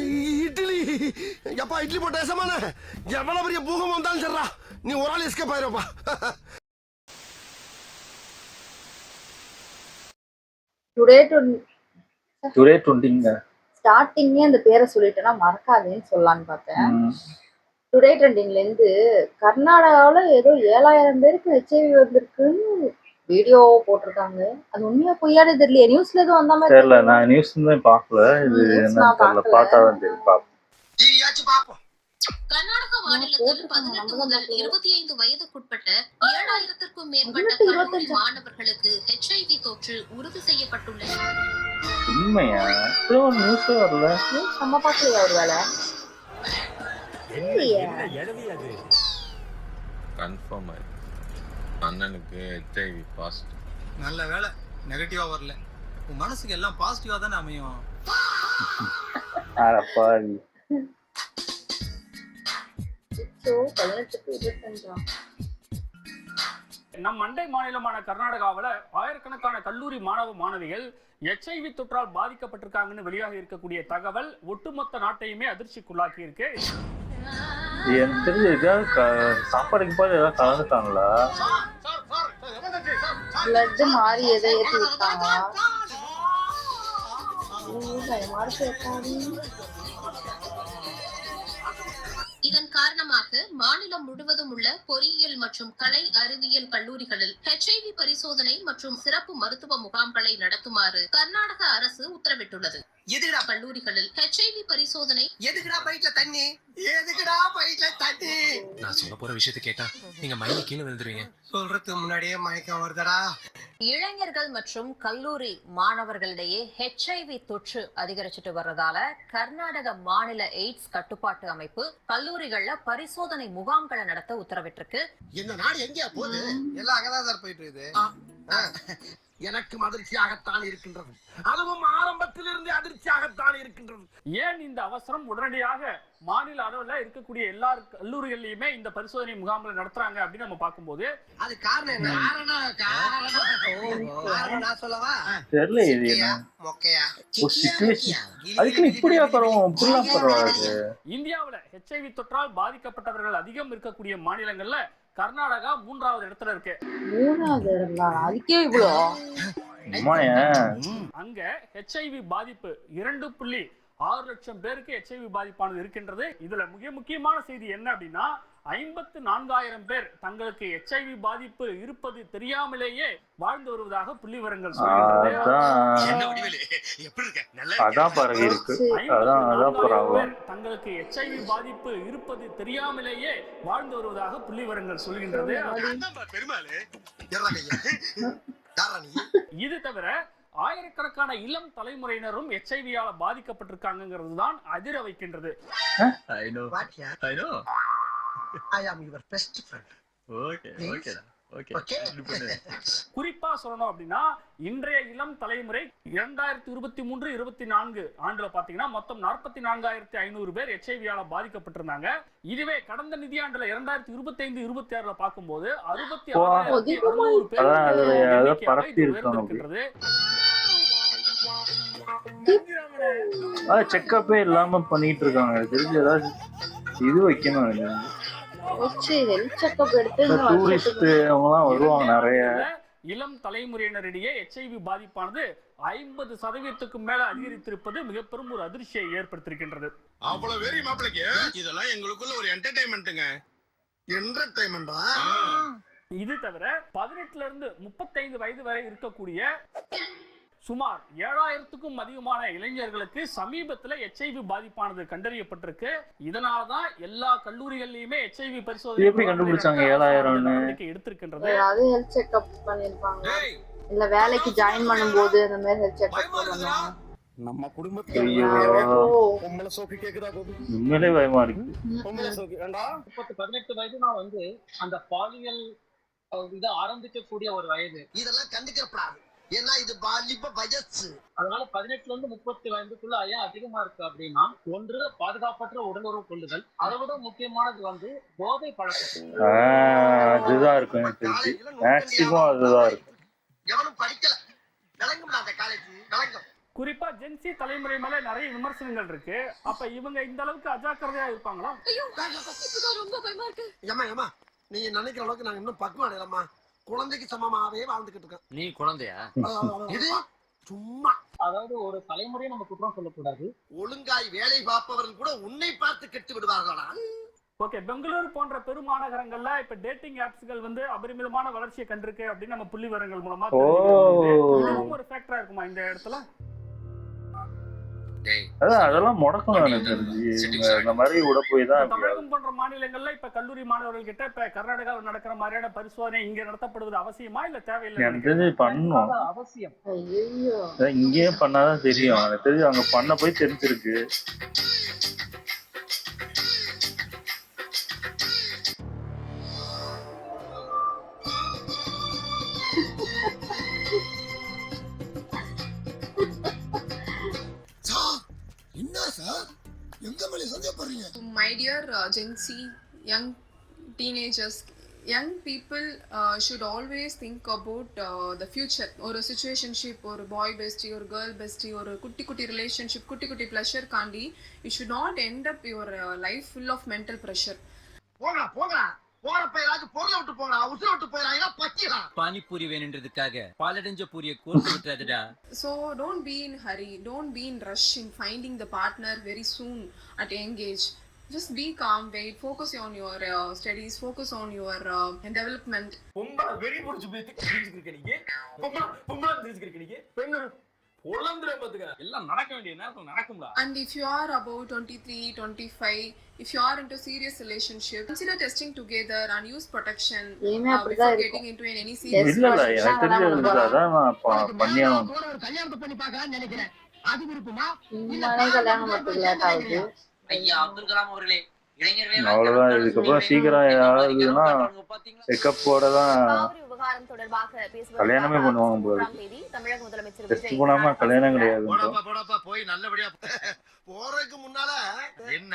இட்லி எப்பா இட்லி போட்ட சமான எவ்வளவு பெரிய பூகம் வந்தாலும் சரிடா நீ ஒரு ஆள் எஸ்கேப் ஆயிருப்பா. டுடே 20ங்க ஸ்டார்டிங்கே அந்த பேரை சொல்லிட்டேன்னா மறக்காதேன்னு சொல்லலான்னு பார்த்தேன். டுடே ட்ரெண்டிங்ல இருந்து கர்நாடகாவில் ஏதோ 7000 பேருக்கு ஹெச்ஐவி வந்திருக்குன்னு வீடியோ போட்டிருக்காங்க. அது உண்மையா பொய்யானே தெரியல. நியூஸ்ல எதுவும் வந்த மாதிரி தெரியல. நான் நியூஸ் தான் பார்க்கல. இது என்ன தெரியல. பார்த்தாதான் தெரியும். பாப்போம். கர்நாடக மாநிலத்தில் 18 முதல் 25 வயதுக்குட்பட்ட 7000க்கும் மேற்பட்ட மாணவர்களுக்கு HIV தொற்று உறுதி செய்யப்பட்டுள்ளது. உண்மையா? நியூஸ் வரல. நம்ம பார்க்கலையா ஒரு வேலை? கன்ஃபார்ம் ஆயிடுச்சு. அண்ணனுக்கு HIV பாசிட்டிவ். நல்ல வேலை நெகட்டிவா வரல. உன் மனசுக்கு எல்லாம் பாசிட்டிவா தானே அமையும். அடப்பாவி. நம் அண்டை மாநிலமான கர்நாடகாவில் ஆயிரக்கணக்கான கல்லூரி மாணவ மாணவிகள் HIV தொற்றால் பாதிக்கப்பட்டிருக்காங்கன்னு வெளியாக இருக்கக்கூடிய தகவல் ஒட்டுமொத்த நாட்டையுமே அதிர்ச்சிக்குள்ளாக்கி இருக்கு. எனக்கு தெரிஞ்ச ஏதாவது சாப்பாடுக்கு போது ஏதாவது கலந்துட்டாங்களா? பிளட் மாறி எதை ஏற்றி விட்டாங்களா? இதன் காரணமாக மாநிலம் முழுவதும் உள்ள பொறியியல் மற்றும் கலை அறிவியல் கல்லூரிகளில் HIV பரிசோதனை மற்றும் சிறப்பு மருத்துவ முகாம்களை நடத்துமாறு கர்நாடக அரசு உத்தரவிட்டுள்ளது. எதுக்குடா கல்லூரிகளில் HIV பரிசோதனை எதுக்குடா பைட்ல தண்ணி எதுக்குடா பைட்ல தண்ணி நான் சொல்ல போற விஷயத்தை கேட்டா நீங்க மயங்கி கீழே விழுந்துருவீங்க. சொல்றதுக்கு முன்னாடியே மயக்கம் வருதடா. இளைஞர்கள் மற்றும் கல்லூரி மாணவர்களிடையே HIV தொற்று அதிகரிச்சுட்டு வர்றதால கர்நாடக மாநில எய்ட்ஸ் கட்டுப்பாட்டு அமைப்பு கல்லூரிகள்ல பரிசோதனை முகாம்களை நடத்த உத்தரவிட்டிருக்கு. இந்த நாடு எங்கேயா போகுது? எல்லாம் அங்கதான் சார் போயிட்டு இருக்குது. எனக்கு அதிர்ச்சியாகத்தான் இருக்கின்றது. அதுவும் ஆரம்பத்திலிருந்து அதிர்ச்சியாகத்தான் இருக்கின்றது. ஏன் இந்த அவசரம்? உடனடியாக மாநில அளவில் இருக்கக்கூடிய எல்லா கல்லூரிகள்லயுமே இந்த பரிசோதனை முகாம்களை நடத்துறாங்க அப்படின்னு நம்ம பார்க்கும்போது அது காரணம் என்ன? நான் சொல்லவா? தெரியல. இது மொக்கையா அதுக்கு இப்படியா பரவாயில்ல. இந்தியாவில் HIV தொற்றால் பாதிக்கப்பட்டவர்கள் அதிகம் இருக்கக்கூடிய மாநிலங்கள்ல கர்நாடகா 3வது இடத்துல இருக்கு. 3வது இடம்ல அதுக்கே இவ்வளோ? அங்க HIV பாதிப்பு 2.6 லட்சம் பேருக்கு HIV பாதிப்பானது இருக்கின்றது. இதுல மிக முக்கியமான செய்தி என்ன அப்படின்னா 54,000 பேர் தங்களுக்கு HIV பாதிப்பு இருப்பது தெரியாமலேயே வாழ்ந்து வருவதாக புள்ளிவிவரங்கள் சொல்கிறது. தங்களுக்கு HIV பாதிப்பு இருப்பது தெரியாமலேயே வாழ்ந்து வருவதாக புள்ளிவிவரங்கள் சொல்கின்றது. இது தவிர ஆயிரக்கணக்கான இளம் தலைமுறையினரும் HIV-யால பாதிக்கப்பட்டிருக்காங்கிறது தான் அதிர வைக்கின்றது. குறிப்பா சொல்லணும் அப்படின்னா இன்றைய இளம் தலைமுறை 2023-24 ஆண்டுல பாத்தீங்கன்னா மொத்தம் 44,500 பேர் HIV-யால பாதிக்கப்பட்டிருந்தாங்க. இதுவே கடந்த நிதியாண்டுல 2025-26 பார்க்கும்போது 66,600 பேர் செக்கப்பே இல்லாம பண்ணிட்டு இருக்காங்க. தெரிஞ்சு ஏதாவது இது வைக்கணும். இளம் தலைமுறையினரிடையே HIV பாதிப்பானது 50% மேல அதிகரித்திருப்பது மிக பெரும் ஒரு அதிர்ச்சியை ஏற்படுத்தியிருக்கின்றது. அவ்வளவு வெறி மாப்பிளைக்கு இதெல்லாம் எங்களுக்குள்ள ஒரு என்டர்டைன்மெண்ட்டுங்க. என்டர்டைன்மெண்டா? இது தவிர 18 இருந்து 35 வயது வரை இருக்கக்கூடிய சுமார் 7,000க்கும் அதிகமான இளைஞர்களுக்கு சமீபத்தில் HIV பாதிப்பானது கண்டறியப்பட்டிருக்கு. இதனாலதான் எல்லா கல்லூரிகளிலுமே HIV பரிசோதனை எப்படி கண்டுபிடிச்சாங்க 7,000 எடுத்திருக்கின்றது. அதாவது ஹெல்த் செக்அப் பண்ணிருப்பாங்க. இல்ல வேலைக்கு ஜாயின் பண்ணும்போது அந்த மாதிரி ஹெல்த் செக்அப் பண்ணுவாங்க. நம்ம குடும்பத்துல பொம்பளை சோக்கு கேக்குதா? உண்மையிலே பயமா இருக்கு. 18 வயதுனா வந்து அந்த பாலியல் இதை ஆரம்பிக்கக்கூடிய ஒரு வயது. இதெல்லாம் கண்டுக்கப்படாது. ஏன்னா இது பாலிப வயசு. அதனால 18 இருந்து 30 வயதுக்குள்ள ஏன் அதிகமா இருக்கு அப்படின்னா, ஒன்று பாதுகாப்பற்ற உடலுறவு கொள்ளுதல், அதை விட முக்கியமானது வந்து போதை பழக்கம். அதுதான் இருக்கும் எனக்கு தெரிஞ்சு. மேக்ஸிமம் அதுதான் இருக்கும். எவனும் படிக்கல விளங்கும்டா அந்த காலேஜ் விளங்கும். குறிப்பா ஜென்சி தலைமுறை மேல நிறைய விமர்சனங்கள் இருக்கு. அப்ப இவங்க இந்த அளவுக்கு அஜாக்கிரதையா இருப்பாங்களா? ரொம்ப பயமா இருக்கு. ஏமா நீ நினைக்கிற அளவுக்கு நாங்க இன்னும் பக்குவம் அடையலாமா? குழந்தைக்கு சமமாவே வாழ்ந்துகிட்டு இருக்கோம். நீ குழந்தையா? இது சும்மா. அதாவது ஒரு தலைமுறையை நம்ம குற்றம் சொல்லக்கூடாது. ஒழுங்காய் வேலை பார்ப்பவர்கள் கூட உன்னை பார்த்து கெட்டு விடுவார்களா? ஓகே, பெங்களூரு போன்ற பெருமாநகரங்கள்ல இப்ப டேட்டிங் ஆப்ஸ்கள் வந்து அபரிமிதமான வளர்ச்சியை கண்டிருக்கு அப்படின்னு நம்ம புள்ளி விவரங்கள் மூலமா இதுவும் ஒரு ஃபேக்டரா இருக்குமா இந்த இடத்துல? அதெல்லாம் முடக்கணும் எனக்கு தெரிஞ்சு. இந்த மாதிரி விட போய் தான் தமிழகம் போன்ற மாநிலங்கள்ல இப்ப கல்லூரி மாணவர்கள் கிட்ட இப்ப கர்நாடகாவில் நடக்கிற மாதிரியான பரிசோதனை இங்க நடத்தப்படுவது அவசியமா இல்ல தேவையில்லை? எனக்கு தெரிஞ்சு பண்ணணும். அவசியம். இங்கேயே பண்ணாதான் தெரியும். எனக்கு தெரிஞ்சு அங்க பண்ண போய் தெரிஞ்சிருக்கு. My dear Gen Z, young teenagers, young people should always think about the future. ஒரு situationship, ஒரு boy bestie, ஒரு girl bestie, ஒரு குட்டி relationship, குட்டி pleasure காண்டி you should not end up your life full of mental pressure. போங்கடா போறப்ப ஏதாச்சும் பொருளை விட்டு போங்கடா, உசுரை விட்டு போயிடாங்க பச்சிடா. பானிபூரி வேணுன்றதுக்காக பாலடைஞ்ச பூரிய கோர்த்து விட்டுறாதுடா. So don't be in hurry, don't be in rush in finding the partner very soon at young age. Just be calm, wait, focus on your studies, focus on your development. பொம்பளை வெறி புடிச்சு போய் தெரிஞ்சுக்கிற நீங்க, பொம்பளை தெரிஞ்சுக்கிற நீங்க, பெண்ணு பொளந்துற பாத்துக்க, எல்லாம் நடக்க வேண்டிய நேரத்துல நடக்கும்டா. And if you are about 23, 25, if you are into serious relationship, consider testing together and use protection before getting into any serious relationship. எனக்கு தெரிஞ்சது அதான் நான் பண்ணியானோம். கல்யாணத்தை பண்ணி பார்க்கலாம்னு நினைக்கிறேன். அது விருப்பமா? கல்யாணம் மட்டும் லேட் ஆகுது. ஐயா அப்துல் கலாம் அவர்களே, அவ்வளவுதான். இதுக்கப்புறம் சீக்கிரம் ஏதாவதுன்னா செக்கப்போட தான் விவகாரம் தொடர்பாக கல்யாணமே பண்ணுவாங்க போல. தமிழக முதலமைச்சர் டெஸ்ட் போடாம கல்யாணம் கிடையாது. போடாப்பா போய் நல்லபடியா போறதுக்கு முன்னால என்ன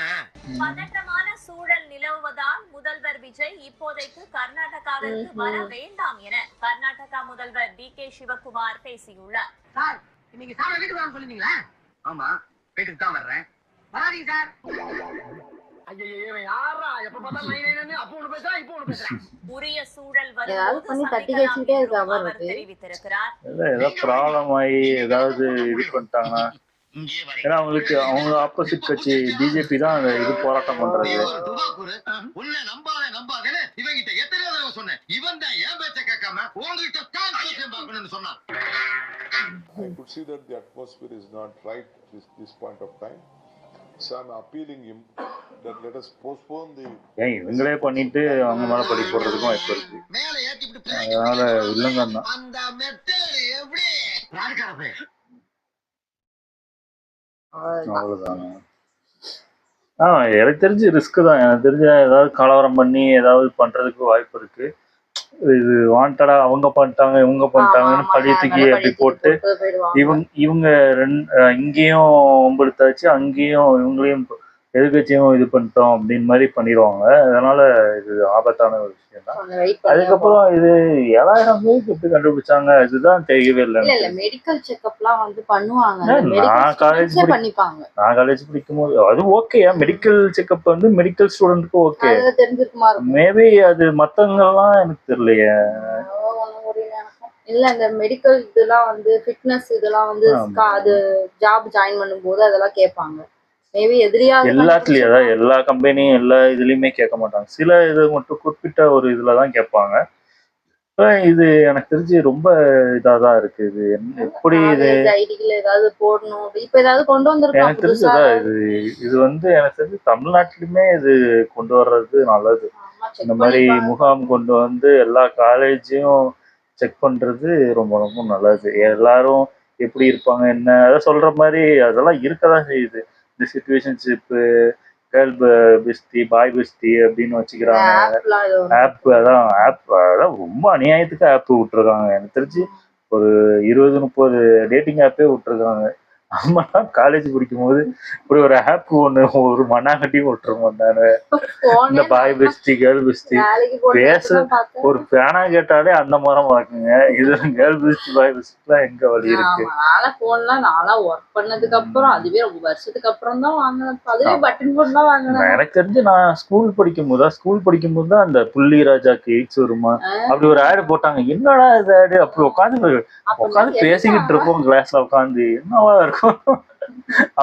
பதட்டமான சூழல் நிலவுவதால் முதல்வர் விஜய் இப்போதைக்கு கர்நாடகாவிற்கு வர வேண்டாம் என கர்நாடகா முதல்வர் DK சிவகுமார் பேசியுள்ளார். சார், இன்னைக்கு சார் வீட்டுக்கு வர சொல்லிருந்தீங்களா? ஆமா, வீட்டுக்கு தான் வர்றேன். வராதீங்க சார். உரிய சூழல் தெரிவித்திருக்கிறார். ஏதாவது ப்ராப்ளம் ஆகி ஏதாவது இது பண்ணிட்டாங்கன்னா, ஏன்னா அவங்களுக்கு அவங்க ஆப்போசிட் கட்சி பிஜேபி தான் அந்த இது போராட்டம் பண்றது. உன்னை நம்பாதேன்னு இவங்கிட்ட எத்தனை தடவை சொன்னேன். இவன் தான் ஏன் பேச்ச கேட்காம உங்ககிட்ட தான் பார்க்கணும்னு சொன்னான். I could see that the atmosphere is not right at this point of time. So I'm appealing him that let us postpone the. ஏன் இவங்களே பண்ணிட்டு அவங்க மேல படி போடுறதுக்கும் வாய்ப்பு இருக்கு. அதனால இல்லைங்க அந்த மெத்தட் எப்படி யாருக்காரப்பே அவ்வளவுதான். எனக்கு தெரிஞ்சு ரிஸ்க் தான். எனக்கு தெரிஞ்ச ஏதாவது கலவரம் பண்ணி ஏதாவது பண்றதுக்கு வாய்ப்பு இருக்கு. இது வாண்டடா அவங்க பண்ணிட்டாங்க இவங்க பண்ணிட்டாங்கன்னு பழைய தூக்கி அப்படி போட்டு இவங்க இங்கேயும் ஒம்பெடுத்தாச்சு, அங்கேயும் இவங்களையும் எதிர்கட்சியும் இது பண்ணிட்டோம் அப்படின்னு மாதிரி பண்ணிடுவாங்க. அதனால இது ஆபத்தான ஒரு விஷயம் தான். அதுக்கப்புறம் இது 7000 பேருக்கு எப்படி கண்டுபிடிச்சாங்க இதுதான் தெரியவே இல்லை. மெடிக்கல் செக்அப்லாம் வந்து பண்ணுவாங்க. நான் காலேஜ் படிக்கும் போது அது ஓகே. மெடிக்கல் செக்அப் வந்து மெடிக்கல் ஸ்டூடெண்ட்க்கு ஓகே. மேபி அது மத்தவங்கலாம் எனக்கு தெரியலையே. இல்ல இந்த மெடிக்கல் இதெல்லாம் வந்து ஃபிட்னஸ் இதெல்லாம் வந்து அது ஜாப் ஜாயின் பண்ணும்போது அதெல்லாம் கேட்பாங்க. மேபி எதிரியா எல்லாத்துலயும் அதாவது எல்லா கம்பெனியும் எல்லா இதுலயுமே கேட்க மாட்டாங்க. சில இது மட்டும் குறிப்பிட்ட ஒரு இதுலதான் கேட்பாங்க. இது எனக்கு தெரிஞ்சு ரொம்ப இதாதான் இருக்கு. இது எப்படி இது ஏதாவது போடணும் இப்ப ஏதாவது கொண்டு வந்திருக்காங்க. எனக்கு தெரிஞ்சதா இது வந்து எனக்கு தெரிஞ்சு தமிழ்நாட்டிலுமே இது கொண்டு வர்றது நல்லது. இந்த மாதிரி முகாம் கொண்டு வந்து எல்லா காலேஜையும் செக் பண்றது ரொம்ப ரொம்ப நல்லது. எல்லாரும் எப்படி இருப்பாங்க என்ன அதை சொல்ற மாதிரி அதெல்லாம் இருக்கதான் செய்யுது. இந்த situationship girl bestie boy bestie அப்படின்னு வச்சுக்கிறாங்க. அதான் ரொம்ப அநியாயத்துக்கு ஆப் விட்டுருக்காங்க. எனக்கு தெரிஞ்சு ஒரு 20-30 டேட்டிங் ஆப்பே விட்டுருக்காங்க. நம்மலாம் காலேஜ் படிக்கும்போது இப்படி ஒரு ஆப் ஒண்ணு ஒரு மண்ணாங்கட்டியும் விட்டுற மாட்டாங்க. இந்த பாய் பெஸ்டி கேர்ள் பெஸ்டி பேச ஒரு பேனா கேட்டாலே அந்த மரம் பாக்குங்க. இதுல கேர்ள் பெஸ்டி பாய் பெஸ்டிலாம் எங்க வழி இருக்கு? போன்லாம் நானா ஒர்க் பண்ணதுக்கு அப்புறம் அதுவே ரொம்ப வருஷத்துக்கு அப்புறம் தான் வாங்கினேன். அதுவே பட்டன் போன் தான் வாங்கினேன். எனக்கு தெரிஞ்சு நான் ஸ்கூல் படிக்கும்போது தான் அந்த புள்ளி ராஜாக்கு எய்ட்ஸ் வருமா அப்படி ஒரு ஆடு போட்டாங்க. என்னடா இது ஆடு? அப்படி உட்காந்து பேசிக்கிட்டு இருப்போம் கிளாஸ்ல உட்காந்து. என்னவா இருக்கும்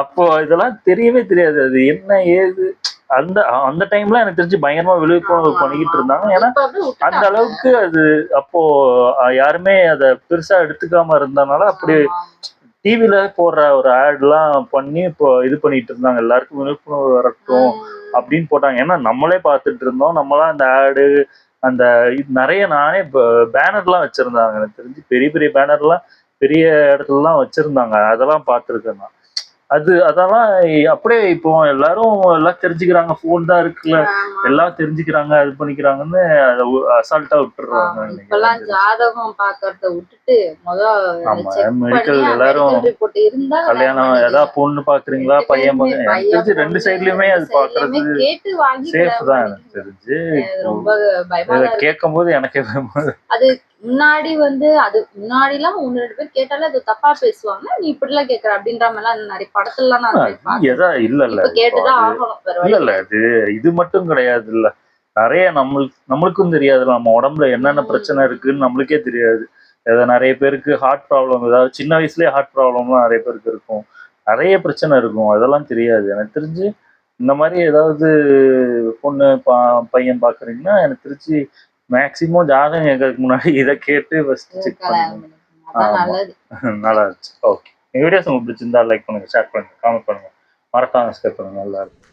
அப்போ இதெல்லாம் தெரியவே தெரியாது அது என்ன ஏது. அந்த டைம்ல எனக்கு தெரிஞ்சு பயங்கரமா விழிப்புணர்வு பண்ணிக்கிட்டு இருந்தாங்க. ஏன்னா அந்த அளவுக்கு அது அப்போ யாருமே அத பெருசா எடுத்துக்காம இருந்தனால அப்படி டிவில போடுற ஒரு ஆட்லாம் பண்ணி இப்போ இது பண்ணிட்டு இருந்தாங்க. எல்லாருக்கும் விழிப்புணர்வு வரட்டும் அப்படின்னு போட்டாங்க. ஏன்னா நம்மளே பார்த்துட்டு இருந்தோம். நம்மளாம் அந்த ஆடு அந்த நிறைய நானே பேனர்லாம் வச்சிருந்தாங்க. எனக்கு தெரிஞ்சு பெரிய பெரிய பேனர்லாம் பெரிய இடத்துலலாம் வச்சிருந்தாங்க. அதெல்லாம் பார்த்துருக்கேன் நான். அதெல்லாம் அப்படியே இப்போ எல்லாரும் எல்லாம் தெரிஞ்சுக்கிறாங்க. போன் தான் இருக்குல்ல, எல்லாம் தெரிஞ்சுக்கிறாங்க, அது பண்ணிக்கிறாங்கன்னு அதை அசால்ட்டா விட்டுறாங்க. இப்பெல்லாம் ஜாதகம் பாக்கறத விட்டுட்டு மெடிக்கல் எல்லாரும் கல்யாணம் ஏதாவது பொண்ணு பாக்குறீங்களா பையன் எனக்கு தெரிஞ்சு 2 சைட்லயுமே அது பாக்குறது சேஃப் தான். எனக்கு தெரிஞ்சு இதை கேட்கும் போது எனக்கே அது முன்னாடி அது முன்னாடி எல்லாம் 1-2 பேர் கேட்டாலே அது தப்பா பேசுவாங்க. நீ இப்படி எல்லாம் கேக்குற அப்படின்ற மாதிரி நிறைய படத்துல இல்ல அது இது மட்டும் கிடையாது. இல்ல நிறைய நம்மளுக்கும் தெரியாது. நம்ம உடம்புல என்னென்ன பிரச்சனை இருக்குன்னு நம்மளுக்கே தெரியாது. நிறைய பேருக்கு ஹார்ட் ப்ராப்ளம், ஏதாவது சின்ன வயசுலயே ஹார்ட் ப்ராப்ளம்லாம் நிறைய பேருக்கு இருக்கும். நிறைய பிரச்சனை இருக்கும், அதெல்லாம் தெரியாது. எனக்கு தெரிஞ்சு இந்த மாதிரி ஏதாவது பொண்ணு பையன் பாக்குறீங்கன்னா எனக்கு தெரிஞ்சு மேக்சிமம் ஜாதகம் கேட்கறதுக்கு முன்னாடி இதை கேட்டு ஃபர்ஸ்ட் செக் பண்ணுங்க. நல்லா இருந்துச்சு. ஓகே, இந்த வீடியோஸ் உங்களுக்கு பிடிச்சிருந்தா லைக் பண்ணுங்க, ஷேர் பண்ணுங்க, காமெண்ட் பண்ணுங்க, மறக்காம சப்ஸ்கிரைப் பண்ணுங்க. நல்லா இருக்கும்.